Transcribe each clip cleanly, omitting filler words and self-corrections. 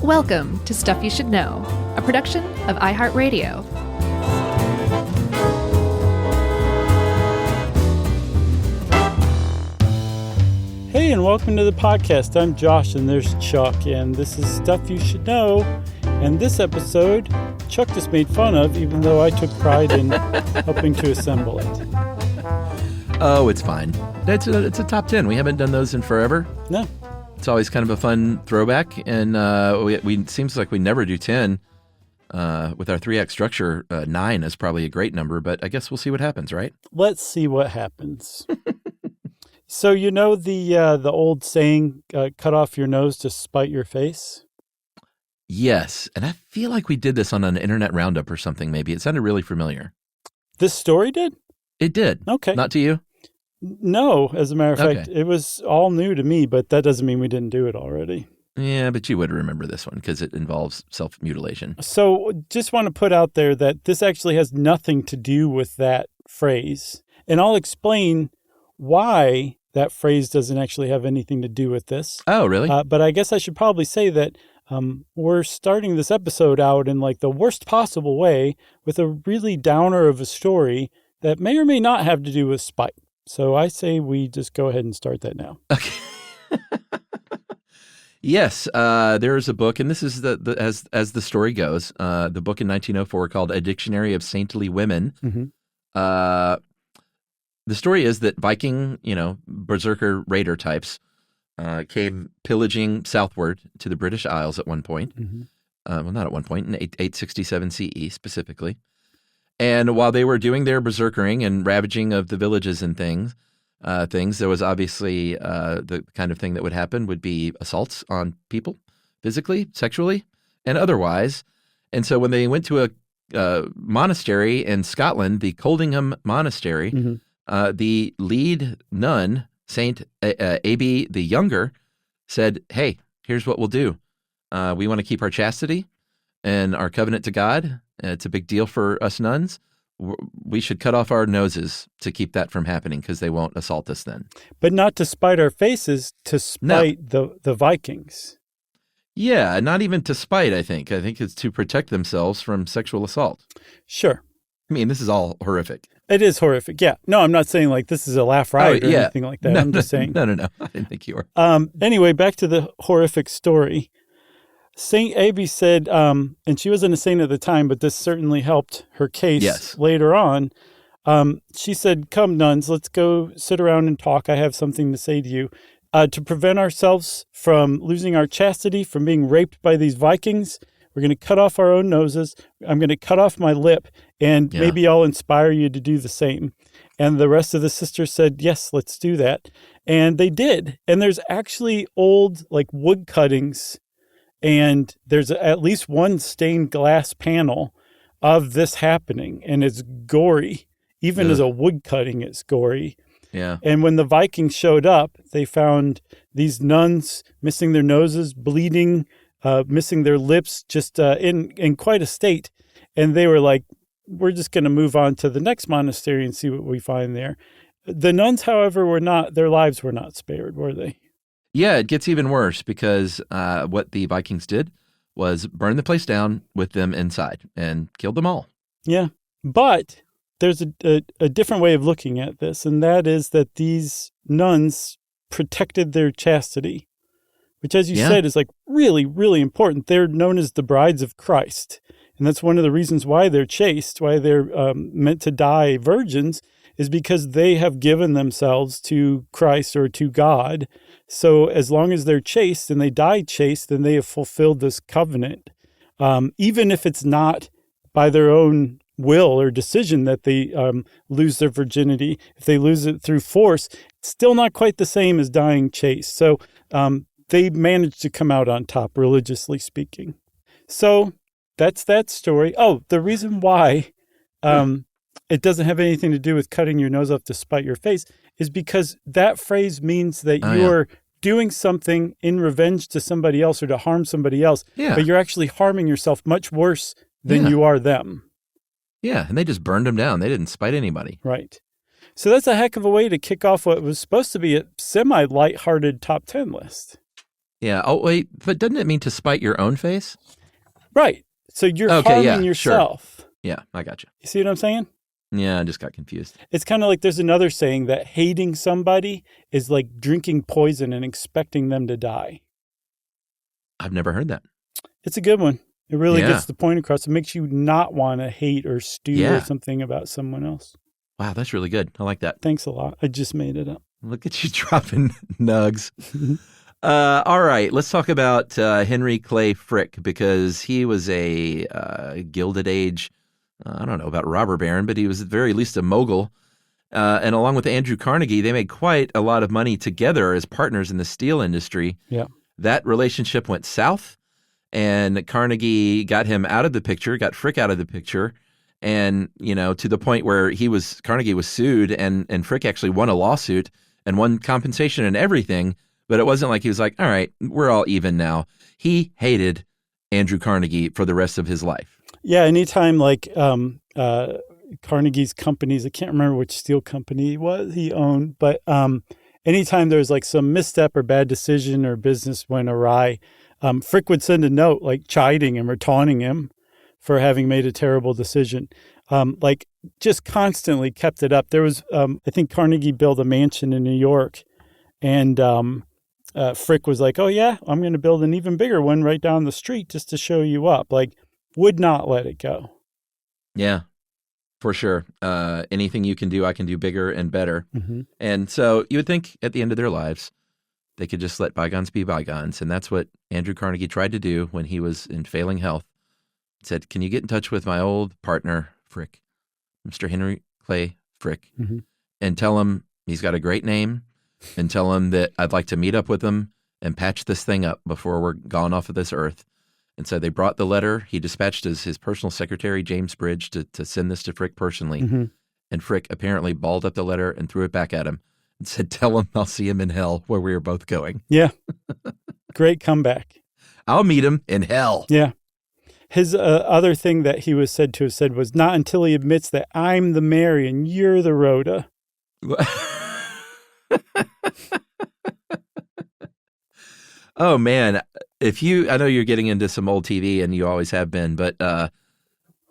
Welcome to Stuff You Should Know, a production of iHeartRadio. Hey, and welcome to the podcast. I'm Josh, and there's Chuck, and this is Stuff You Should Know. And this episode, Chuck just made fun of, even though I took pride in helping to assemble it. Oh, it's fine. It's a top 10. We haven't done those in forever. No. It's always kind of a fun throwback, and we seems like we never do 10. With our 3-act structure, 9 is probably a great number, but I guess we'll see what happens, right? Let's see what happens. So you know the old saying, cut off your nose to spite your face? Yes, and I feel like we did this on an internet roundup or something, maybe. It sounded really familiar. This story did? It did. Okay. Not to you? No, as a matter of fact, Okay. it was all new to me, but that doesn't mean we didn't do it already. Yeah, but you would remember this one because it involves self-mutilation. So just want to put out there that this actually has nothing to do with that phrase. And I'll explain why that phrase doesn't actually have anything to do with this. Oh, really? But I guess I should probably say that we're starting this episode out in like the worst possible way with a really downer of a story that may or may not have to do with spite. So I say we just go ahead and start that now. Okay. Yes, there is a book, and this is as the story goes, the book in 1904 called A Dictionary of Saintly Women. Mm-hmm. The story is that Viking, berserker raider types came pillaging southward to the British Isles at one point. Mm-hmm. Well, not at one point, in 867 CE specifically. And while they were doing their berserkering and ravaging of the villages and things, there was obviously the kind of thing that would happen would be assaults on people, physically, sexually, and otherwise. And so when they went to a monastery in Scotland, the Coldingham Monastery, Mm-hmm. the lead nun, Saint Aby the Younger, said, "Hey, here's what we'll do. We want to keep our chastity and our covenant to God. It's a big deal for us nuns. We should cut off our noses to keep that from happening because they won't assault us then." But not to spite our faces, to spite the Vikings. Yeah, not even to spite, I think. I think it's to protect themselves from sexual assault. Sure. I mean, this is all horrific. It is horrific. Yeah. No, I'm not saying like this is a laugh riot or anything like that. No, I'm just saying. No. I didn't think you were. Anyway, back to the horrific story. Saint Aby said, and she wasn't a saint at the time, but this certainly helped her case later on. She said, "Come, nuns, let's go sit around and talk. I have something to say to you. To prevent ourselves from losing our chastity, from being raped by these Vikings, we're going to cut off our own noses. I'm going to cut off my lip, and maybe I'll inspire you to do the same." And the rest of the sisters said, "Yes, let's do that." And they did. And there's actually old like wood cuttings, and there's at least one stained glass panel of this happening, and it's gory. Even as a wood cutting, it's gory. Yeah. And when the Vikings showed up, they found these nuns missing their noses, bleeding, missing their lips, just in quite a state. And they were like, "We're just going to move on to the next monastery and see what we find there." The nuns, however, their lives were not spared, were they? Yeah, it gets even worse because what the Vikings did was burn the place down with them inside and killed them all. Yeah. But there's a different way of looking at this, and that is that these nuns protected their chastity, which, as you said, is like really, really important. They're known as the brides of Christ. And that's one of the reasons why they're chaste, why they're meant to die virgins, is because they have given themselves to Christ or to God. So as long as they're chaste and they die chaste, then they have fulfilled this covenant. Even if it's not by their own will or decision that they lose their virginity, if they lose it through force, it's still not quite the same as dying chaste. So they managed to come out on top, religiously speaking. So that's that story. Oh, the reason why it doesn't have anything to do with cutting your nose off to spite your face is because that phrase means that you're doing something in revenge to somebody else or to harm somebody else, but you're actually harming yourself much worse than you are them. Yeah, and they just burned them down. They didn't spite anybody. Right. So that's a heck of a way to kick off what was supposed to be a semi-lighthearted top 10 list. Yeah. Oh, wait. But doesn't it mean to spite your own face? Right. So you're harming yourself. Sure. Yeah, I got you. You see what I'm saying? Yeah, I just got confused. It's kind of like there's another saying that hating somebody is like drinking poison and expecting them to die. I've never heard that. It's a good one. It really gets the point across. It makes you not want to hate or stew or something about someone else. Wow, that's really good. I like that. Thanks a lot. I just made it up. Look at you dropping nugs. All right, let's talk about Henry Clay Frick, because he was a Gilded Age, I don't know about robber baron, but he was at the very least a mogul. And along with Andrew Carnegie, they made quite a lot of money together as partners in the steel industry. Yeah. That relationship went south, and Carnegie got him out of the picture, got Frick out of the picture, and, to the point where Carnegie was sued, and Frick actually won a lawsuit and won compensation and everything. But it wasn't like he was like, all right, we're all even now. He hated Andrew Carnegie for the rest of his life. Yeah, anytime like Carnegie's companies, I can't remember which steel company he owned, but anytime there was like some misstep or bad decision or business went awry, Frick would send a note like chiding him or taunting him for having made a terrible decision. Like just constantly kept it up. There was, I think Carnegie built a mansion in New York, and Frick was like, oh yeah, I'm going to build an even bigger one right down the street just to show you up. Like, would not let it go. Yeah, for sure. Anything you can do, I can do bigger and better. Mm-hmm. And so you would think at the end of their lives, they could just let bygones be bygones. And that's what Andrew Carnegie tried to do when he was in failing health. He said, can you get in touch with my old partner, Frick, Mr. Henry Clay Frick, and tell him he's got a great name, and tell him that I'd like to meet up with him and patch this thing up before we're gone off of this earth. And so they brought the letter. He dispatched his personal secretary, James Bridge, to send this to Frick personally. Mm-hmm. And Frick apparently balled up the letter and threw it back at him and said, tell him I'll see him in hell where we are both going. Yeah. Great comeback. I'll meet him in hell. Yeah. His other thing that he was said to have said was, not until he admits that I'm the Mary and you're the Rhoda. Oh, man. I know you're getting into some old TV, and you always have been, but do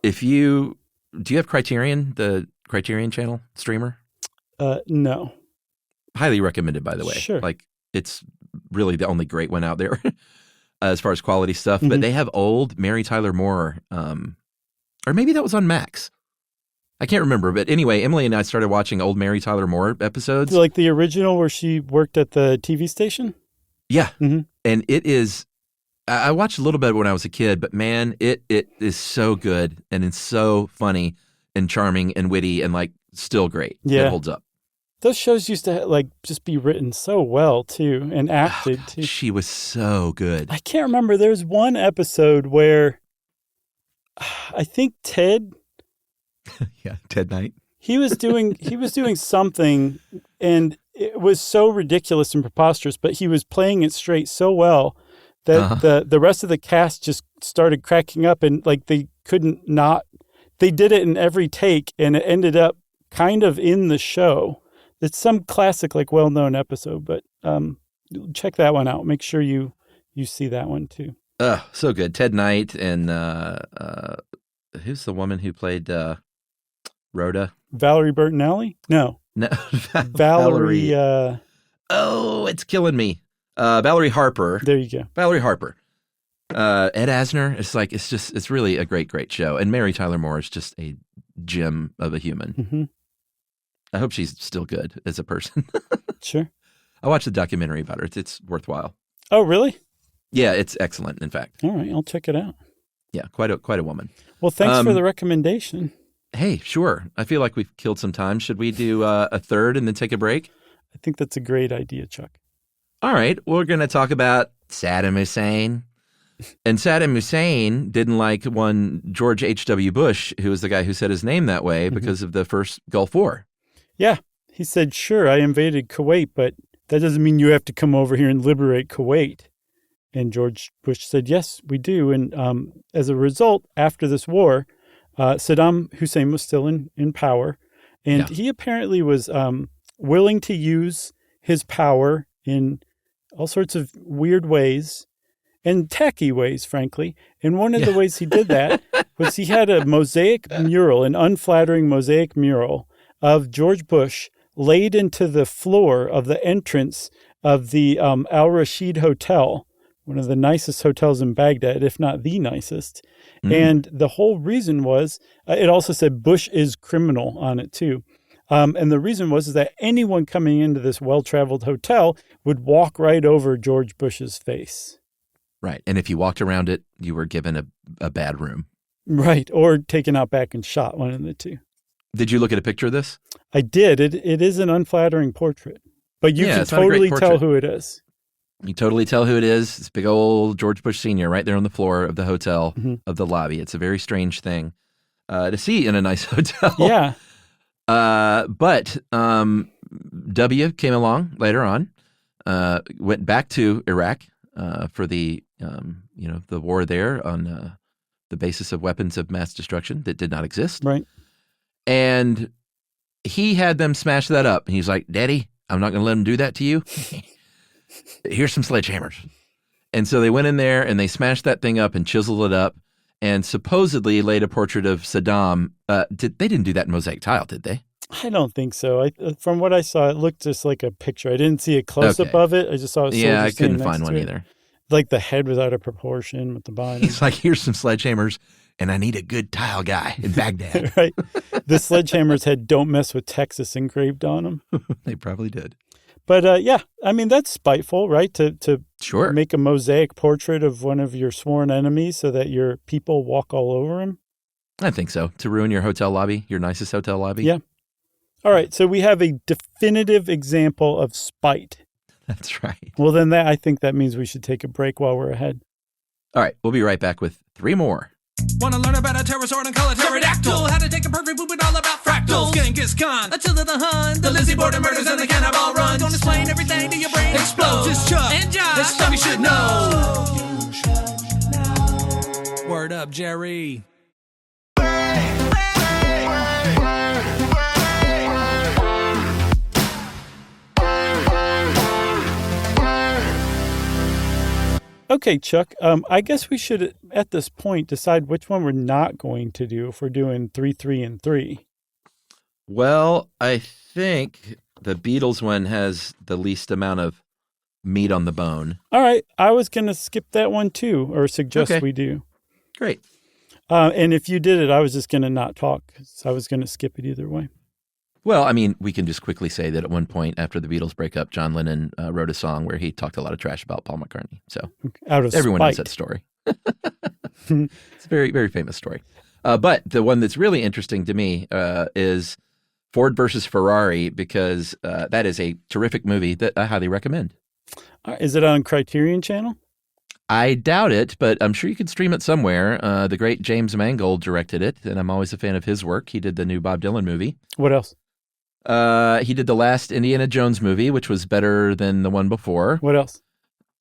you have Criterion, the Criterion Channel streamer? No. Highly recommended, by the way. Sure. Like, it's really the only great one out there as far as quality stuff. But they have old Mary Tyler Moore, or maybe that was on Max. I can't remember. But anyway, Emily and I started watching old Mary Tyler Moore episodes. Like the original where she worked at the TV station? Yeah. Mm-hmm. And it is, I watched a little bit when I was a kid, but man, it is so good, and it's so funny and charming and witty and like still great. Yeah. It holds up. Those shows used to like just be written so well too, and acted too. She was so good. I can't remember. There's one episode where I think Ted. Yeah, Ted Knight. He was doing something, and it was so ridiculous and preposterous, but he was playing it straight so well that the rest of the cast just started cracking up, and like they couldn't not. They did it in every take, and it ended up kind of in the show. It's some classic, like well-known episode, but check that one out. Make sure you see that one too. So good. Ted Knight and who's the woman who played Rhoda? Valerie Bertinelli? No. Valerie. It's killing me. Valerie Harper. There you go. Valerie Harper. Ed Asner. It's really a great show. And Mary Tyler Moore is just a gem of a human. Mm-hmm. I hope she's still good as a person. Sure. I watched the documentary about her. It's worthwhile. Oh, really? Yeah, it's excellent, in fact. All right, I'll check it out. Yeah, quite a woman. Well, thanks for the recommendation. Hey, sure. I feel like we've killed some time. Should we do a third and then take a break? I think that's a great idea, Chuck. All right, we're going to talk about Saddam Hussein. And Saddam Hussein didn't like one George H.W. Bush, who was the guy who said his name that way because of the first Gulf War. Yeah. He said, sure, I invaded Kuwait, but that doesn't mean you have to come over here and liberate Kuwait. And George Bush said, yes, we do. And as a result, after this war, Saddam Hussein was still in power. And he apparently was willing to use his power in all sorts of weird ways and tacky ways, frankly. And one of the ways he did that was he had a mosaic mural, an unflattering mosaic mural of George Bush laid into the floor of the entrance of the Al Rashid Hotel, one of the nicest hotels in Baghdad, if not the nicest. And the whole reason was, it also said Bush is criminal on it too. And the reason was that anyone coming into this well-traveled hotel would walk right over George Bush's face. Right. And if you walked around it, you were given a bad room. Right. Or taken out back and shot, one of the two. Did you look at a picture of this? I did. It is an unflattering portrait. But you can totally tell who it is. You totally tell who it is. It's big old George Bush Sr. right there on the floor of the hotel, of the lobby. It's a very strange thing to see in a nice hotel. Yeah. But W came along later on, went back to Iraq for the the war there on the basis of weapons of mass destruction that did not exist. Right. And he had them smash that up. And he's like, Daddy, I'm not going to let them do that to you. Here's some sledgehammers. And so they went in there and they smashed that thing up and chiseled it up and supposedly laid a portrait of Saddam. They didn't do that in mosaic tile, did they? I don't think so. From what I saw, it looked just like a picture. I didn't see a close-up of it. I just saw it. Yeah, I couldn't find one either. Like the head was out of proportion with the body. He's like, here's some sledgehammers, and I need a good tile guy in Baghdad. Right. The sledgehammers had "Don't mess with Texas" engraved on them. They probably did. But yeah, I mean, that's spiteful, right? To sure. Make a mosaic portrait of one of your sworn enemies so that your people walk all over him. I think so. To ruin your hotel lobby, your nicest hotel lobby. Yeah. All right. So we have a definitive example of spite. That's right. Well, then I think that means we should take a break while we're ahead. All right. We'll be right back with 3 more. Want to learn about a pterosaur and call it pterodactyl? How to take a perfect poop and all about fractals? Genghis Khan, Attila the Hun, the Lizzie Borden murders and the cannibal runs. Don't explain everything to your brain explodes. It's Chuck and Josh. This stuff you should know. Word up, Jerry. Okay, Chuck, I guess we should, at this point, decide which one we're not going to do if we're doing 3, 3, and 3. Well, I think the Beatles one has the least amount of meat on the bone. All right. I was going to skip that one, too, or suggest we do. Great. And if you did it, I was just going to not talk. So I was going to skip it either way. Well, I mean, we can just quickly say that at one point after the Beatles break up, John Lennon wrote a song where he talked a lot of trash about Paul McCartney. So everyone knows that story. It's a very, very famous story. But the one that's really interesting to me is Ford versus Ferrari, because that is a terrific movie that I highly recommend. Is it on Criterion Channel? I doubt it, but I'm sure you can stream it somewhere. The great James Mangold directed it, and I'm always a fan of his work. He did the new Bob Dylan movie. What else? He did the last Indiana Jones movie, which was better than the one before. What else?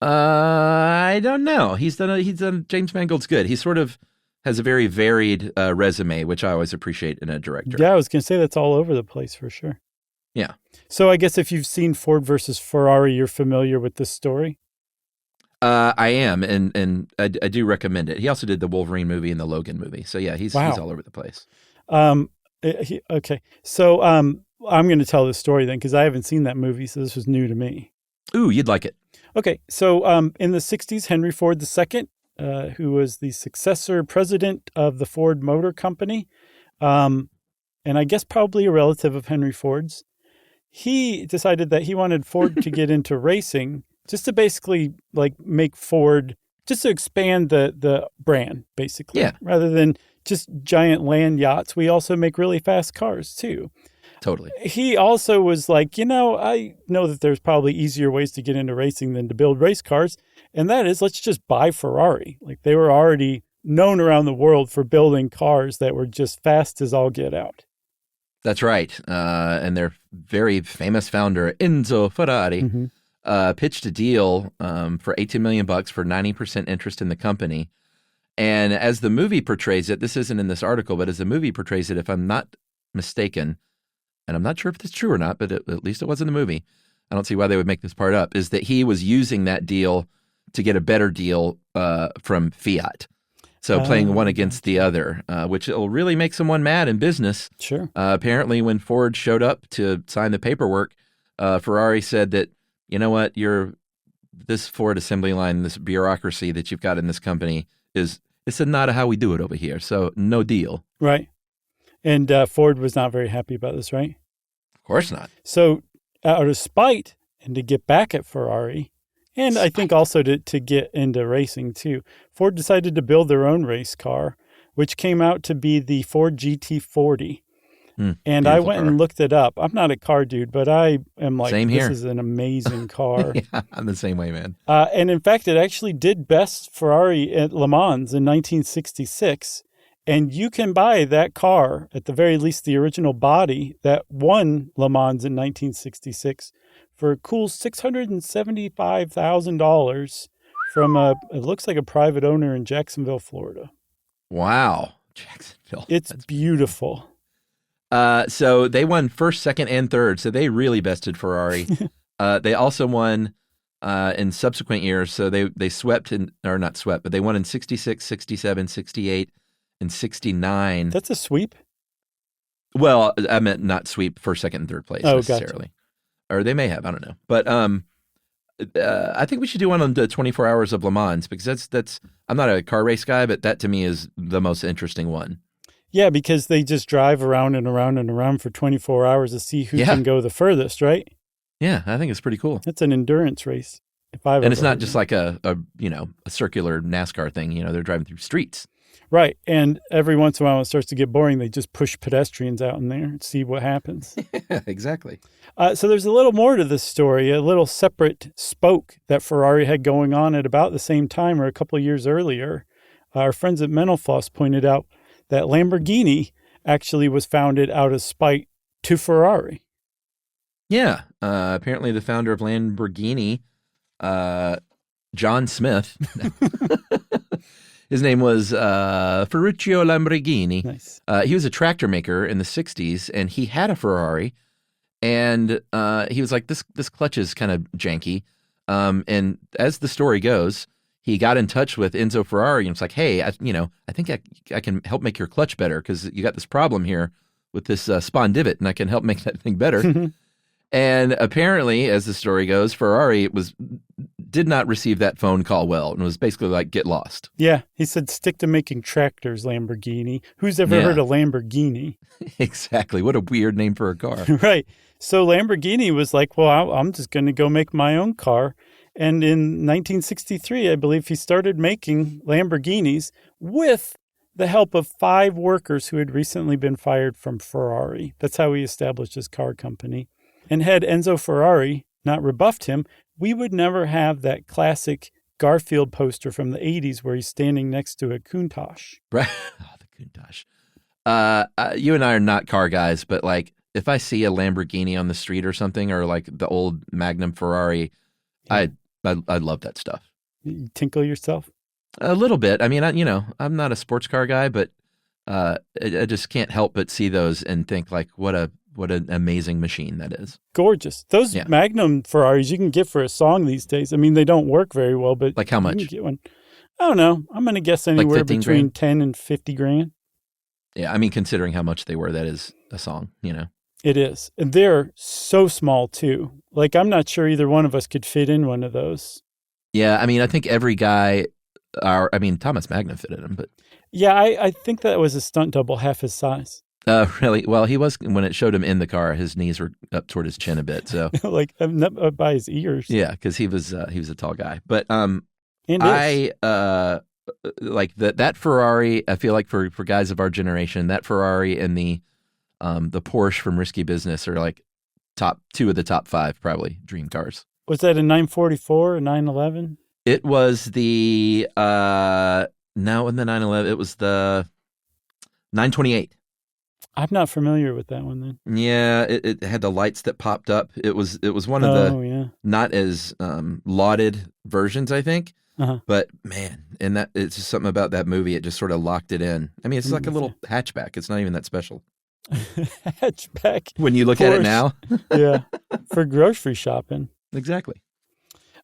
I don't know. He's done James Mangold's good. He sort of has a very varied resume, which I always appreciate in a director. Yeah, I was going to say that's all over the place for sure. Yeah. So I guess if you've seen Ford versus Ferrari, you're familiar with this story? I am, and I do recommend it. He also did the Wolverine movie and the Logan movie. So yeah, he's all over the place. Okay. So I'm going to tell this story then because I haven't seen that movie, so this was new to me. Ooh, you'd like it. Okay. So in the 60s, Henry Ford II, who was the successor president of the Ford Motor Company, and I guess probably a relative of Henry Ford's, he decided that he wanted Ford to get into racing just to basically like make Ford, just to expand the brand, basically. Yeah. Rather than just giant land yachts, we also make really fast cars too. Totally. He also was like, I know that there's probably easier ways to get into racing than to build race cars. And that is, let's just buy Ferrari. Like they were already known around the world for building cars that were just fast as all get out. That's right. And their very famous founder, Enzo Ferrari, pitched a deal for $18 million for 90% interest in the company. And as the movie portrays it, this isn't in this article, but as the movie portrays it, if I'm not mistaken, and I'm not sure if it's true or not, but at least it was in the movie, I don't see why they would make this part up, is that he was using that deal to get a better deal from Fiat. So playing one against the other, which will really make someone mad in business. Sure. Apparently, when Ford showed up to sign the paperwork, Ferrari said that, you know what, this Ford assembly line, this bureaucracy that you've got in this company it's not how we do it over here. So no deal. Right. And Ford was not very happy about this, right? Of course not. So out of spite and to get back at Ferrari, and I think also to get into racing too, Ford decided to build their own race car, which came out to be the Ford GT40. And I went and looked it up. I'm not a car dude, but I am like, this is an amazing car. Yeah, I'm the same way, man. And in fact, it actually did best Ferrari at Le Mans in 1966. And you can buy that car, at the very least the original body that won Le Mans in 1966, for a cool $675,000 from it looks like a private owner in Jacksonville, Florida. Wow. Jacksonville. It's beautiful. So they won first, second, and third. So they really bested Ferrari. They also won in subsequent years. So they swept or not swept, but they won in 66, 67, 68, and 69. That's a sweep? Well, I meant not sweep first, second, and third place necessarily. Gotcha. Or they may have, I don't know. But I think we should do one on the 24 Hours of Le Mans, because that's I'm not a car race guy, but that to me is the most interesting one. Yeah, because they just drive around and around and around for 24 hours to see who can go the furthest, right? Yeah, I think it's pretty cool. It's an endurance race. And it's not just like a circular NASCAR thing. They're driving through streets. Right. And every once in a while, when it starts to get boring, they just push pedestrians out in there and see what happens. Yeah, exactly. So there's a little more to this story, a little separate spoke that Ferrari had going on at about the same time or a couple of years earlier. Our friends at Mental Floss pointed out that Lamborghini actually was founded out of spite to Ferrari. Yeah. Apparently the founder of Lamborghini, John Smith, his name was Ferruccio Lamborghini. Nice. He was a tractor maker in the 60s, and he had a Ferrari. And he was like, this clutch is kind of janky. And as the story goes, he got in touch with Enzo Ferrari and was like, hey, I think I can help make your clutch better, because you got this problem here with this spawn divot, and I can help make that thing better. And apparently, as the story goes, Ferrari did not receive that phone call well, and was basically like, get lost. Yeah, he said, stick to making tractors, Lamborghini. Who's ever heard of Lamborghini? Exactly. What a weird name for a car. Right. So Lamborghini was like, well, I'm just going to go make my own car. And in 1963, I believe he started making Lamborghinis with the help of 5 workers who had recently been fired from Ferrari. That's how he established his car company. And had Enzo Ferrari not rebuffed him, we would never have that classic Garfield poster from the 80s where he's standing next to a Countach. Right. Oh, the Countach. You and I are not car guys, but like, if I see a Lamborghini on the street or something, or like the old Magnum Ferrari, I love that stuff. You tinkle yourself? A little bit. I mean, I'm not a sports car guy, but I just can't help but see those and think like, what an amazing machine that is. Gorgeous. Those Magnum Ferraris you can get for a song these days. I mean, they don't work very well, but like how much? You can get one. I don't know. I'm going to guess anywhere like between 10 and 50 grand. Yeah, I mean, considering how much they were, that is a song, It is. And they're so small, too. Like, I'm not sure either one of us could fit in one of those. Yeah, I mean, I think every guy, Thomas Magnum fit in him, but... Yeah, I think that was a stunt double half his size. Really? Well, he was, when it showed him in the car, his knees were up toward his chin a bit, so... like, up by his ears. Yeah, because he was a tall guy. But that Ferrari, I feel like for guys of our generation, that Ferrari and the Porsche from Risky Business are like top 2 of the top 5 probably dream cars. Was that a 944 or 911? It was the no, in the 911, it was the 928. I'm not familiar with that one then. Yeah, it had the lights that popped up. It was one of the not as lauded versions, I think. But man, and that it's just something about that movie. It just sort of locked it in. I mean, it's like a little hatchback. It's not even that special. Hatchback. When you look at it now. Yeah, for grocery shopping. Exactly.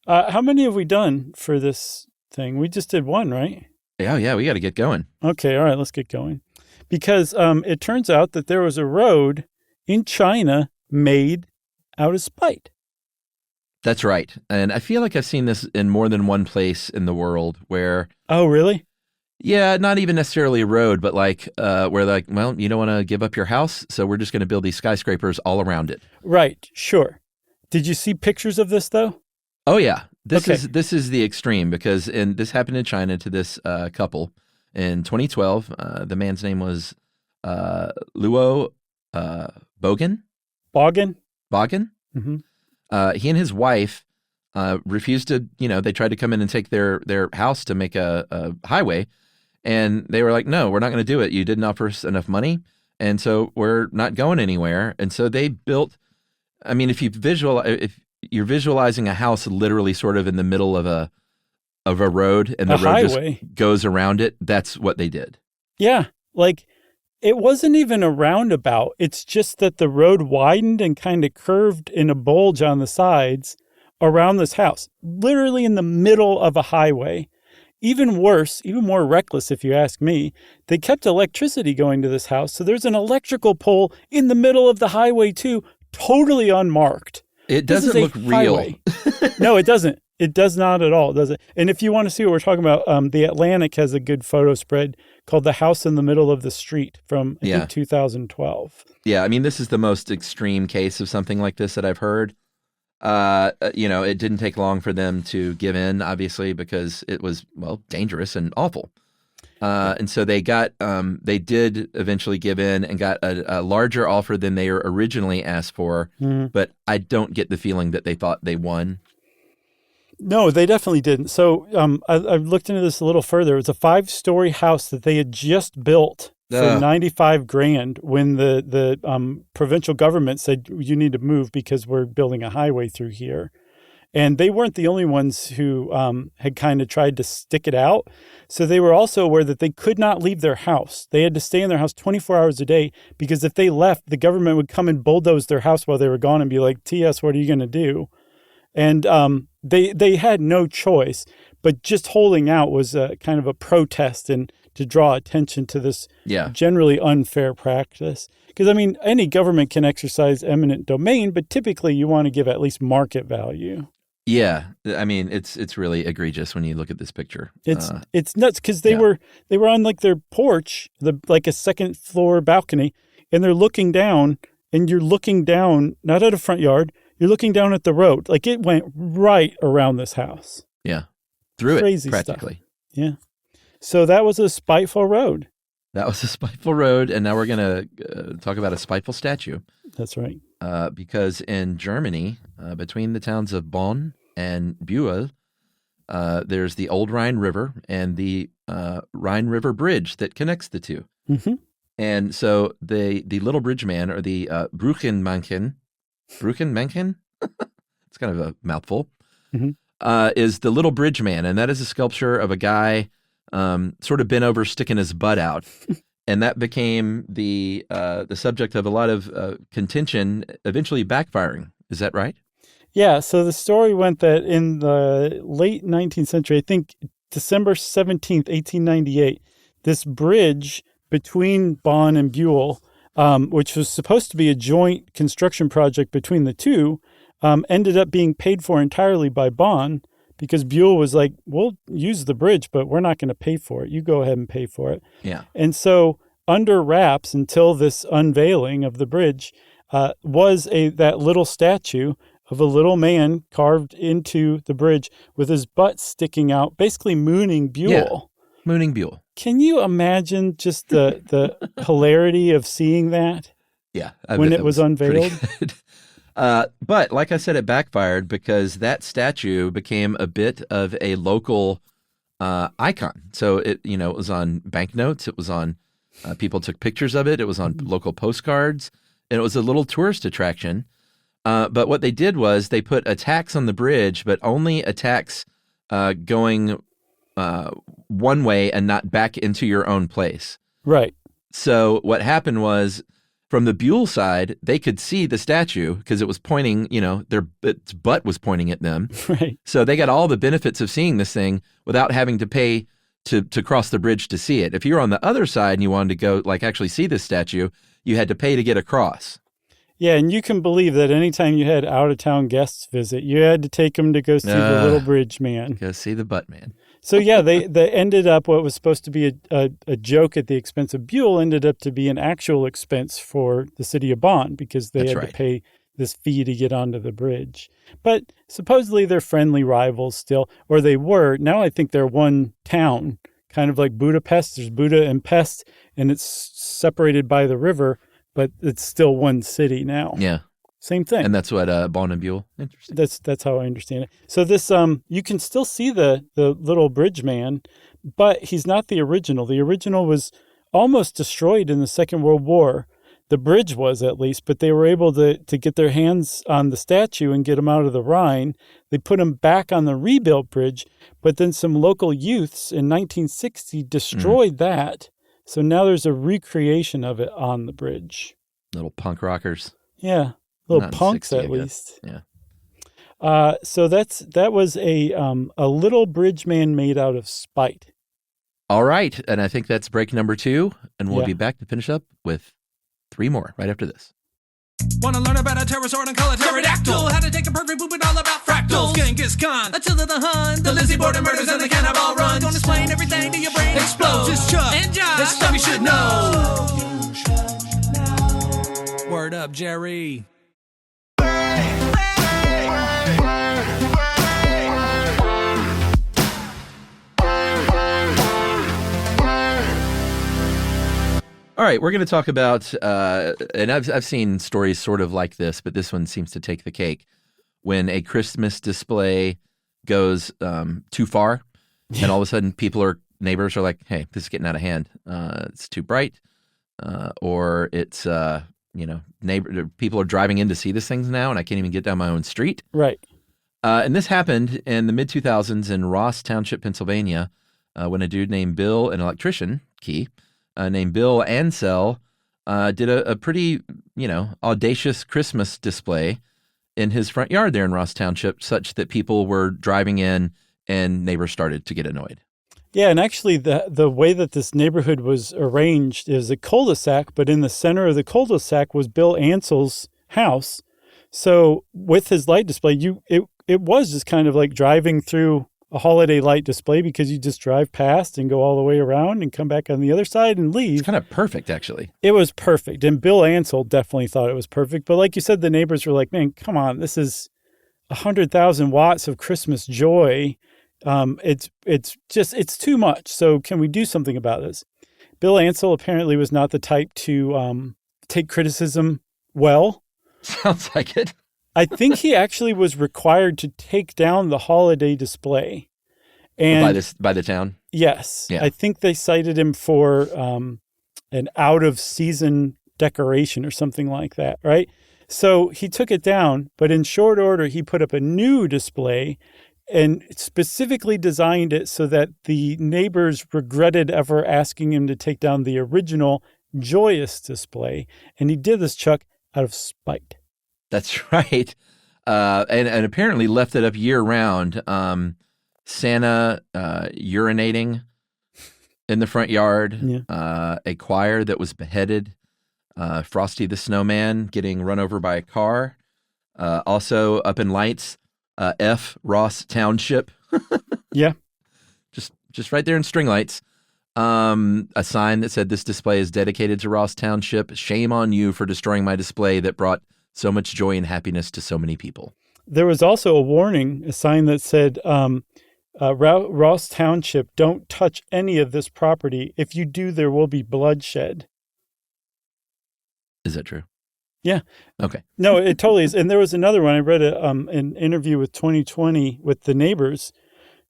How many have we done for this thing? We just did one, right? Yeah, we got to get going. Okay, all right, let's get going. Because it turns out that there was a road in China made out of spite. That's right. And I feel like I've seen this in more than one place in the world where... Oh, really? Yeah, not even necessarily a road, but like where like, well, you don't want to give up your house, so we're just going to build these skyscrapers all around it. Right, sure. Did you see pictures of this, though? Oh, yeah. This is the extreme because this happened in China to this couple in 2012. The man's name was Luo Bogan. Bogan? Mm-hmm. He and his wife refused to, they tried to come in and take their house to make a highway. And they were like, no, we're not going to do it. You didn't offer us enough money. And so we're not going anywhere. And so they built, I mean, if you're visualizing a house literally sort of in the middle of a road and the road highway just goes around it, that's what they did. Yeah. Like it wasn't even a roundabout. It's just that the road widened and kind of curved in a bulge on the sides around this house, literally in the middle of a highway. Even worse, even more reckless, if you ask me, they kept electricity going to this house. So there's an electrical pole in the middle of the highway, too, totally unmarked. It doesn't look real. No, it doesn't. It does not at all, does it? And if you want to see what we're talking about, The Atlantic has a good photo spread called The House in the Middle of the Street from, I think, 2012. Yeah, I mean, this is the most extreme case of something like this that I've heard. It didn't take long for them to give in, obviously, because it was, well, dangerous and awful. And so they did eventually give in and got a larger offer than they were originally asked for. But I don't get the feeling that they thought they won. No, they definitely didn't. So I've looked into this a little further. It was a 5-story house that they had just built for $95,000 when the provincial government said, you need to move because we're building a highway through here. And they weren't the only ones who had kind of tried to stick it out. So they were also aware that they could not leave their house. They had to stay in their house 24 hours a day because if they left, the government would come and bulldoze their house while they were gone and be like, TS, what are you going to do? And they had no choice, but just holding out was kind of a protest and to draw attention to this generally unfair practice. Because, I mean, any government can exercise eminent domain, but typically you want to give at least market value. Yeah, I mean, it's really egregious when you look at this picture. It's nuts because they were on like their porch, like a second floor balcony, and they're looking down, and you're looking down not at a front yard, you're looking down at the road. Like it went right around this house. Yeah, through Crazy it practically. Stuff. Yeah, so that was a spiteful road. That was a spiteful road, and now we're going to talk about a spiteful statue. That's right. Because in Germany, between the towns of Bonn and Buell, there's the Old Rhine River and the Rhine River Bridge that connects the two. Mm-hmm. And so the little bridge man, or the Brückenmann, it's kind of a mouthful, is the little bridge man, and that is a sculpture of a guy sort of bent over, sticking his butt out. And that became the subject of a lot of contention, eventually backfiring. Is that right? Yeah. So the story went that in the late 19th century, I think December 17th, 1898, this bridge between Bonn and Buell, which was supposed to be a joint construction project between the two, ended up being paid for entirely by Bonn because Buell was like, we'll use the bridge, but we're not going to pay for it. You go ahead and pay for it. Yeah. And so under wraps until this unveiling of the bridge was that little statue of a little man carved into the bridge with his butt sticking out, basically mooning Buell. Yeah, mooning Buell. Can you imagine just the hilarity of seeing that? Yeah. When it was unveiled? But like I said, it backfired because that statue became a bit of a local icon. So it was on banknotes. It was on, people took pictures of it. It was on local postcards, and it was a little tourist attraction. But what they did was they put a tax on the bridge, but only a tax going one way and not back into your own place. Right. So what happened was From the Buell side, they could see the statue because it was pointing, its butt was pointing at them. Right. So they got all the benefits of seeing this thing without having to pay to cross the bridge to see it. If you're on the other side and you wanted to go actually see this statue, you had to pay to get across. Yeah, and you can believe that anytime you had out-of-town guests visit, you had to take them to go see the little bridge man. Go see the butt man. So, yeah, they ended up, what was supposed to be a joke at the expense of Buell ended up to be an actual expense for the city of Bonn because they had to pay this fee to get onto the bridge. But supposedly they're friendly rivals still, or they were. Now I think they're one town, kind of like Budapest. There's Buda and Pest, and it's separated by the river, but it's still one city now. Yeah. Same thing. And that's what Bonn and Buell. Interesting. That's how I understand it. So this you can still see the little bridge man, but he's not the original. The original was almost destroyed in the Second World War. The bridge was, at least, but they were able to get their hands on the statue and get him out of the Rhine. They put him back on the rebuilt bridge, but then some local youths in 1960 destroyed that. So now there's a recreation of it on the bridge. Little punk rockers. Yeah. Little Not punks, 60, at least. Yeah. So that was a little bridge man made out of spite. All right. And I think that's break number 2. And we'll be back to finish up with 3 more right after this. Wanna learn about a pterosaur and call it pterodactyl? How to take a perfect poop and all about fractals. Genghis Khan, Attila the Hun, the Lizzie Borden murders and the cannibal runs. Don't explain everything to your brain explodes. It's Chuck and Josh. This stuff you should know. Word up, Jerry. All right, we're going to talk about, and I've seen stories sort of like this, but this one seems to take the cake. When a Christmas display goes too far, and all of a sudden neighbors are like, "Hey, this is getting out of hand. It's too bright," or it's people are driving in to see these things now, and I can't even get down my own street. Right. And this happened in the mid 2000s in Ross Township, Pennsylvania, when a dude named Bill, an electrician, named Bill Ansell, did a pretty, audacious Christmas display in his front yard there in Ross Township, such that people were driving in and neighbors started to get annoyed. Yeah, and actually the way that this neighborhood was arranged is a cul-de-sac, but in the center of the cul-de-sac was Bill Ansell's house. So with his light display, it was just kind of like driving through a holiday light display because you just drive past and go all the way around and come back on the other side and leave. It's kind of perfect, actually. It was perfect. And Bill Ansell definitely thought it was perfect. But like you said, the neighbors were like, man, come on, this is 100,000 watts of Christmas joy. It's too much. So can we do something about this? Bill Ansell apparently was not the type to take criticism well. Sounds like it. I think he actually was required to take down the holiday display. And by the town? Yes. Yeah. I think they cited him for an out-of-season decoration or something like that, right? So he took it down, but in short order, he put up a new display and specifically designed it so that the neighbors regretted ever asking him to take down the original joyous display. And he did this, Chuck, out of spite. That's right. And apparently left it up year round. Santa urinating in the front yard, a choir that was beheaded, Frosty the Snowman getting run over by a car. Also up in lights, F Ross Township. Yeah. Just right there in string lights. A sign that said, "This display is dedicated to Ross Township. Shame on you for destroying my display that brought so much joy and happiness to so many people." There was also a warning, a sign that said, Ross Township, don't touch any of this property. If you do, there will be bloodshed. Is that true? Yeah. Okay. No, it totally is. And there was another one. I read an interview with 2020 with the neighbors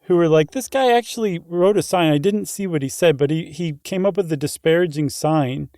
who were like, this guy actually wrote a sign. I didn't see what he said, but he came up with a disparaging sign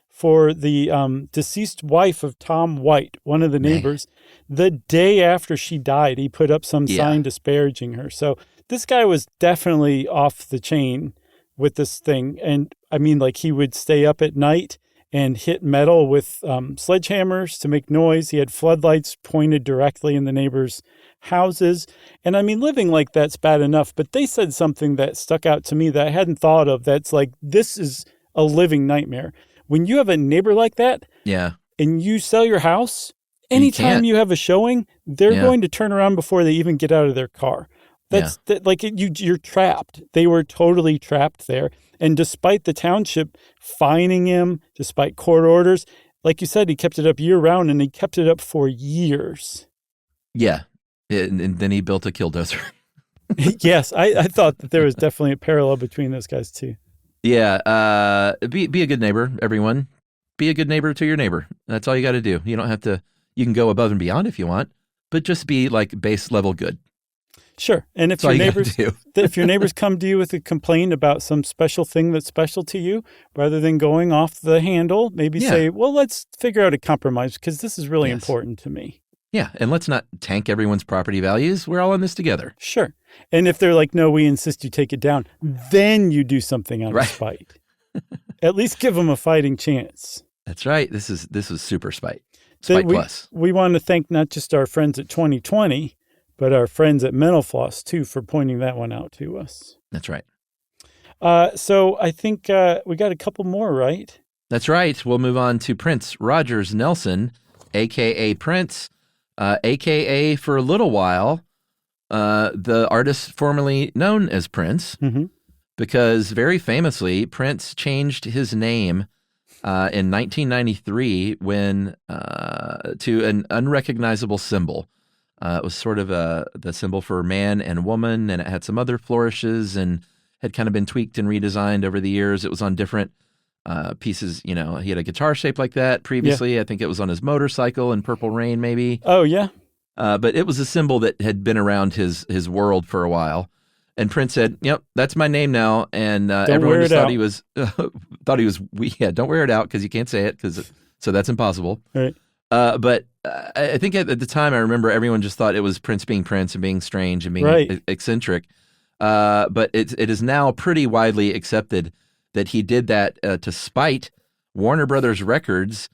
for the deceased wife of Tom White, one of the neighbors. The day after she died, he put up some sign disparaging her. So this guy was definitely off the chain with this thing. And I mean, like, he would stay up at night and hit metal with sledgehammers to make noise. He had floodlights pointed directly in the neighbors' houses. And I mean, living like that's bad enough, but they said something that stuck out to me that I hadn't thought of. That's like, this is a living nightmare. When you have a neighbor like that, and you sell your house, anytime you have a showing, they're going to turn around before they even get out of their car. That's you're trapped. They were totally trapped there. And despite the township fining him, despite court orders, like you said, he kept it up year round, and he kept it up for years. Yeah. And then he built a killdozer. Yes. I thought that there was definitely a parallel between those guys too. Yeah. Be a good neighbor, everyone. Be a good neighbor to your neighbor. That's all you got to do. You don't have to, you can go above and beyond if you want, but just be like base level good. Sure. And if if your neighbors come to you with a complaint about some special thing that's special to you, rather than going off the handle, maybe say, well, let's figure out a compromise because this is really important to me. Yeah. And let's not tank everyone's property values. We're all in this together. Sure. And if they're like, no, we insist you take it down, then you do something out of spite. At least give them a fighting chance. That's right. This is super spite. Spite plus. We want to thank not just our friends at 2020, but our friends at Mental Floss, too, for pointing that one out to us. That's right. So I think we got a couple more, right? That's right. We'll move on to Prince Rogers Nelson, a.k.a. Prince, a.k.a. for a little while, the artist formerly known as Prince, because very famously, Prince changed his name in 1993 when to an unrecognizable symbol. It was sort of the symbol for man and woman, and it had some other flourishes and had kind of been tweaked and redesigned over the years. It was on different pieces. You know, he had a guitar shaped like that previously. Yeah. I think it was on his motorcycle in Purple Rain, maybe. Oh, yeah. But it was a symbol that had been around his world for a while. And Prince said, "Yep, that's my name now." And everyone just thought he was don't wear it out because you can't say it so that's impossible. Right. But I think at the time, I remember everyone just thought it was Prince being Prince and being strange and being eccentric. But it is now pretty widely accepted that he did that to spite Warner Brothers Records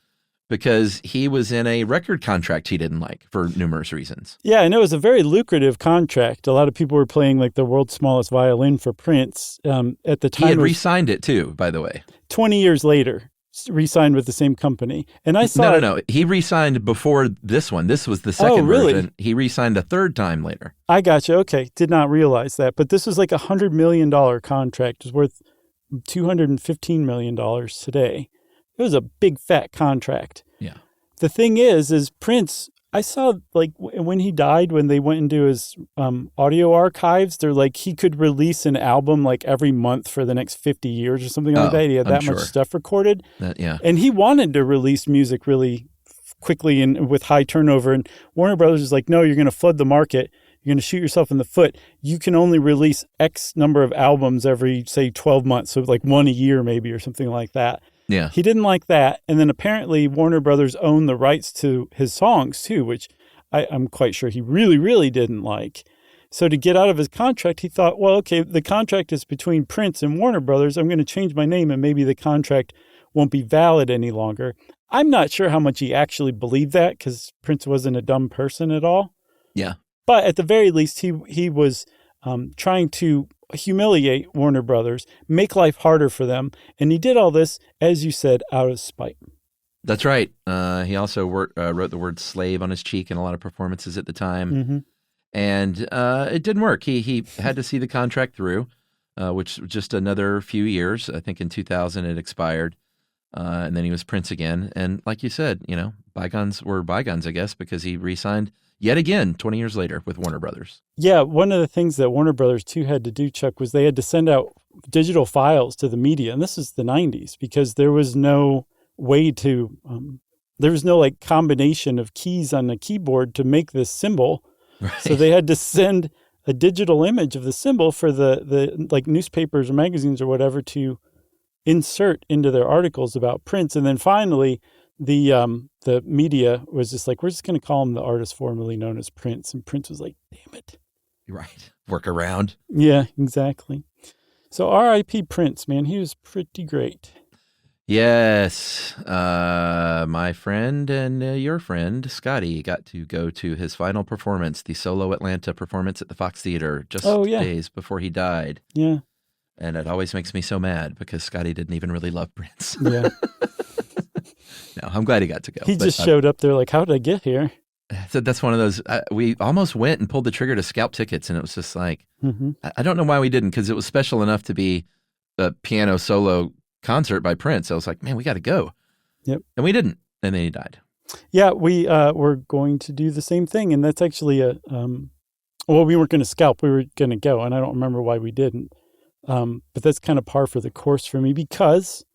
because he was in a record contract he didn't like for numerous reasons. Yeah, and it was a very lucrative contract. A lot of people were playing like the world's smallest violin for Prince at the time. He had re-signed it too, by the way. 20 years later. Re-signed with the same company. And I saw No. He re-signed before this one. This was the second version. He re-signed a third time later. I gotcha. Okay. Did not realize that. But this was like $100 million contract. It was worth $215 million today. It was a big, fat contract. Yeah. The thing is Prince, I saw like when he died, when they went into his audio archives, they're like he could release an album like every month for the next 50 years or something like that. He had that much stuff recorded. And he wanted to release music really quickly and with high turnover. And Warner Brothers is like, no, you're going to flood the market. You're going to shoot yourself in the foot. You can only release X number of albums every, say, 12 months. So like one a year maybe or something like that. Yeah. He didn't like that. And then apparently Warner Brothers owned the rights to his songs too, which I'm quite sure he really, really didn't like. So to get out of his contract, he thought, well, okay, the contract is between Prince and Warner Brothers. I'm going to change my name and maybe the contract won't be valid any longer. I'm not sure how much he actually believed that because Prince wasn't a dumb person at all. Yeah. But at the very least, he was trying to humiliate Warner Brothers, make life harder for them. And he did all this, as you said, out of spite. That's right. He also wrote the word slave on his cheek in a lot of performances at the time. Mm-hmm. And it didn't work. He had to see the contract through, which was just another few years. I think in 2000 it expired. And then he was Prince again. And like you said, bygones were bygones, I guess, because he re-signed yet again 20 years later with Warner Brothers. Yeah, one of the things that Warner Brothers, too, had to do, Chuck, was they had to send out digital files to the media. And this is the 90s because there was no way to there was no like combination of keys on the keyboard to make this symbol. Right. So they had to send a digital image of the symbol for the like newspapers or magazines or whatever to insert into their articles about Prince. And then finally, the media was just like, we're just going to call him the artist formerly known as Prince. And Prince was like, damn it. Right. Work around. Yeah, exactly. So R.I.P. Prince, man, he was pretty great. Yes. My friend and your friend, Scotty, got to go to his final performance, the solo Atlanta performance at the Fox Theater, just days before he died. Yeah. And it always makes me so mad because Scotty didn't even really love Prince. Yeah. No, I'm glad he got to go. He just showed up there like, how did I get here? So that's one of those, we almost went and pulled the trigger to scalp tickets, and it was just like, I don't know why we didn't, because it was special enough to be a piano solo concert by Prince. I was like, man, we got to go. Yep. And we didn't. And then he died. Yeah, we were going to do the same thing. And that's actually we weren't going to scalp. We were going to go. And I don't remember why we didn't. But that's kind of par for the course for me, because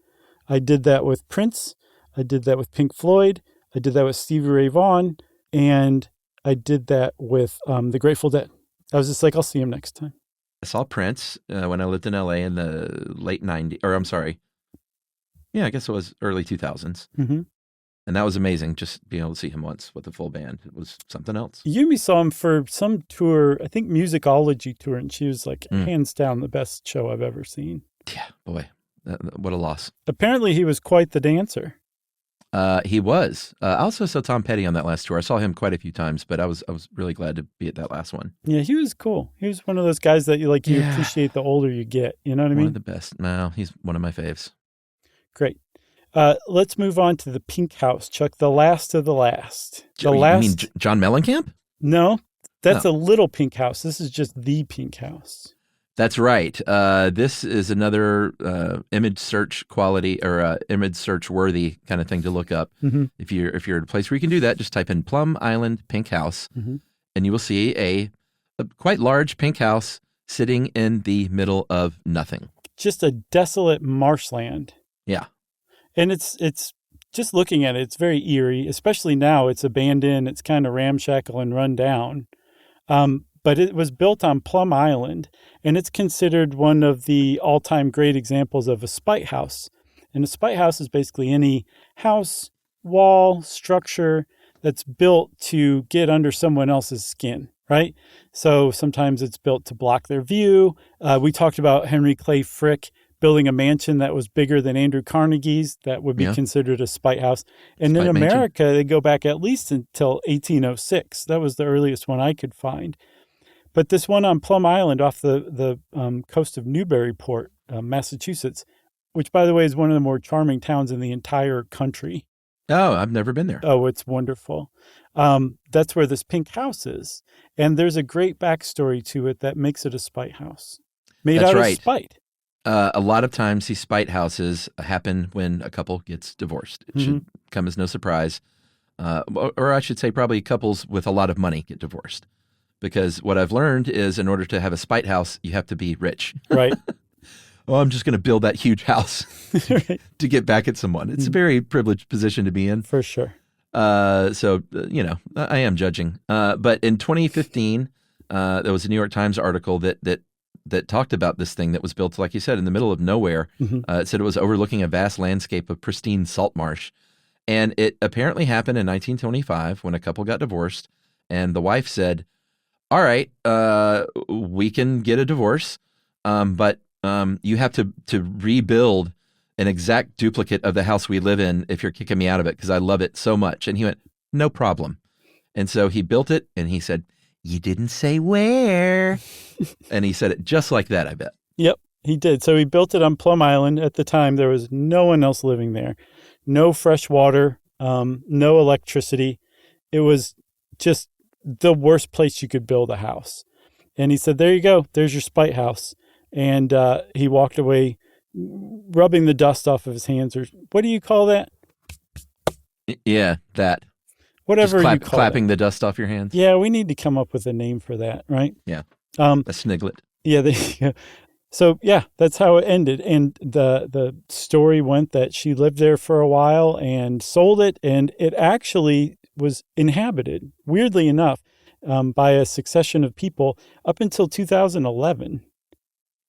I did that with Prince. I did that with Pink Floyd. I did that with Stevie Ray Vaughan. And I did that with the Grateful Dead. I was just like, I'll see him next time. I saw Prince when I lived in LA in the late 90s, or I'm sorry. Yeah, I guess it was early 2000s. Mm-hmm. And that was amazing, just being able to see him once with a full band. It was something else. Yumi saw him for some tour, I think Musicology tour, and she was like, hands down, the best show I've ever seen. Yeah, boy, what a loss. Apparently he was quite the dancer. He was. I also saw Tom Petty on that last tour. I saw him quite a few times, but I was really glad to be at that last one. Yeah, he was cool. He was one of those guys that you appreciate the older you get. You know what I mean? One of the best. No, he's one of my faves. Great. Let's move on to the Pink House, Chuck. The last of the last. You mean John Mellencamp? No, that's a little Pink House. This is just the Pink House. That's right. This is another image search quality or image search worthy kind of thing to look up. Mm-hmm. If you're at a place where you can do that, just type in Plum Island Pink House, and you will see a quite large pink house sitting in the middle of nothing. Just a desolate marshland. Yeah. And it's just looking at it, it's very eerie, especially now. It's abandoned. It's kind of ramshackle and run down. But it was built on Plum Island, and it's considered one of the all-time great examples of a spite house. And a spite house is basically any house, wall, structure that's built to get under someone else's skin, right? So sometimes it's built to block their view. We talked about Henry Clay Frick building a mansion that was bigger than Andrew Carnegie's. That would be considered a spite house. And spite in America, mansion. They go back at least until 1806. That was the earliest one I could find. But this one on Plum Island off the coast of Newburyport, Massachusetts, which, by the way, is one of the more charming towns in the entire country. Oh, I've never been there. Oh, it's wonderful. That's where this pink house is. And there's a great backstory to it that makes it a spite house. Made That's out right. of spite. A lot of times these spite houses happen when a couple gets divorced. It should come as no surprise. Or I should say probably couples with a lot of money get divorced. Because what I've learned is in order to have a spite house, you have to be rich. Right. Oh, I'm just going to build that huge house to get back at someone. It's a very privileged position to be in. For sure. So, I am judging. But in 2015, there was a New York Times article that talked about this thing that was built, like you said, in the middle of nowhere. It said it was overlooking a vast landscape of pristine salt marsh. And it apparently happened in 1925 when a couple got divorced. And the wife said, all right, we can get a divorce, but you have to rebuild an exact duplicate of the house we live in if you're kicking me out of it because I love it so much. And he went, no problem. And so he built it, and he said, you didn't say where. And he said it just like that, I bet. Yep, he did. So he built it on Plum Island. At the time, there was no one else living there. No fresh water, no electricity. It was just the worst place you could build a house. And he said, there you go. There's your spite house. And he walked away rubbing the dust off of his hands. Or what do you call that? Yeah, that. Whatever just you call clapping it. The dust off your hands. Yeah, we need to come up with a name for that, right? Yeah, a sniglet. Yeah, so yeah, that's how it ended. And the story went that she lived there for a while and sold it, and it actually was inhabited, weirdly enough, by a succession of people up until 2011.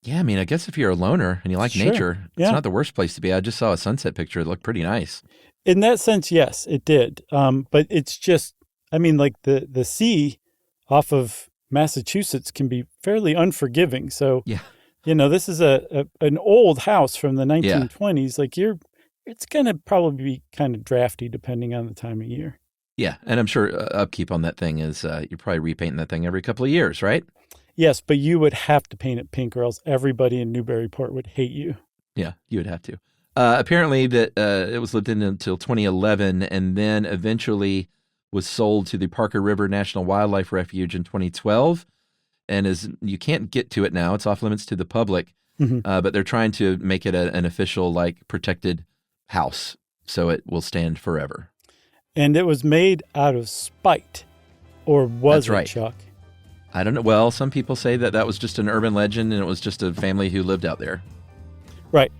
Yeah, I mean, I guess if you're a loner and you like nature, it's not the worst place to be. I just saw a sunset picture. It looked pretty nice. In that sense, yes, it did. But it's just, I mean, like the sea off of Massachusetts can be fairly unforgiving. So, this is an old house from the 1920s. Like you're it's going to probably be kind of drafty depending on the time of year. Yeah, and I'm sure upkeep on that thing is you're probably repainting that thing every couple of years, right? Yes, but you would have to paint it pink or else everybody in Newburyport would hate you. Yeah, you would have to. Apparently that it was lived in until 2011 and then eventually was sold to the Parker River National Wildlife Refuge in 2012. And you can't get to it now. It's off limits to the public. But they're trying to make it an official, like, protected house so it will stand forever. And it was made out of spite. Or was That's it, right. Chuck? I don't know. Well, some people say that was just an urban legend and it was just a family who lived out there. Right.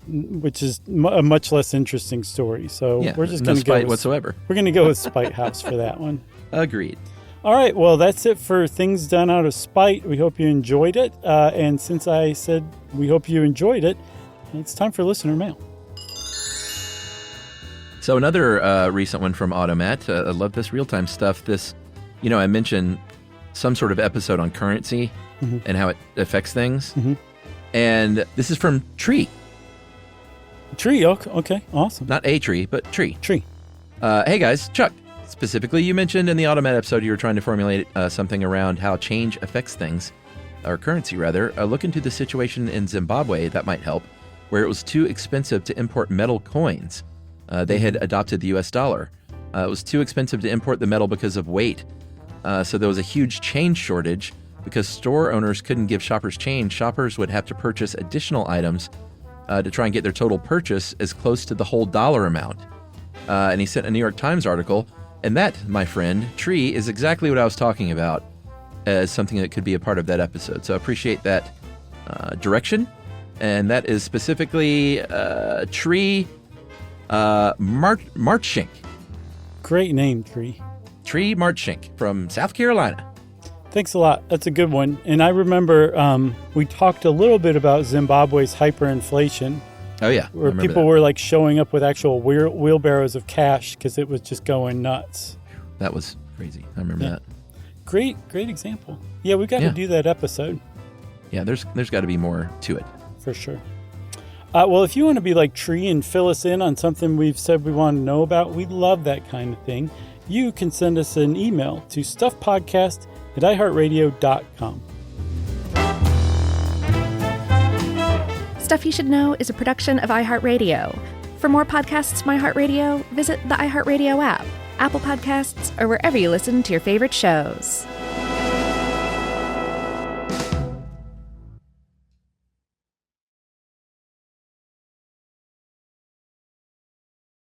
Which is a much less interesting story. So Yeah, we're just no going to go spite whatsoever. We're going to go with Spite House for that one. Agreed. All right. Well, that's it for Things Done Out of Spite. We hope you enjoyed it. And since I said we hope you enjoyed it, it's time for listener mail. So another recent one from Automat. I love this real-time stuff. This, I mentioned some sort of episode on currency and how it affects things. And this is from Tree. Tree. Okay. Awesome. Not a tree, but Tree. Tree. Hey, guys. Chuck, specifically, you mentioned in the Automat episode you were trying to formulate something around how change affects things, or currency, rather. Look into the situation in Zimbabwe. That might help, where it was too expensive to import metal coins. They had adopted the U.S. dollar. It was too expensive to import the metal because of weight. So there was a huge change shortage. Because store owners couldn't give shoppers change, shoppers would have to purchase additional items to try and get their total purchase as close to the whole dollar amount. And he sent a New York Times article. And that, my friend, Tree, is exactly what I was talking about as something that could be a part of that episode. So I appreciate that direction. And that is specifically Tree Marchink. Great name, Tree. Tree Marchink from South Carolina. Thanks a lot. That's a good one. And I remember we talked a little bit about Zimbabwe's hyperinflation. Oh, yeah. Where people were like showing up with actual wheelbarrows of cash because it was just going nuts. That was crazy. I remember that. Great example. Yeah, we got to do that episode. Yeah, there's got to be more to it. For sure. Well, if you want to be like Tree and fill us in on something we've said we want to know about, we love that kind of thing. You can send us an email to stuffpodcast@iHeartRadio.com. Stuff You Should Know is a production of iHeartRadio. For more podcasts from iHeartRadio, visit the iHeartRadio app, Apple Podcasts, or wherever you listen to your favorite shows.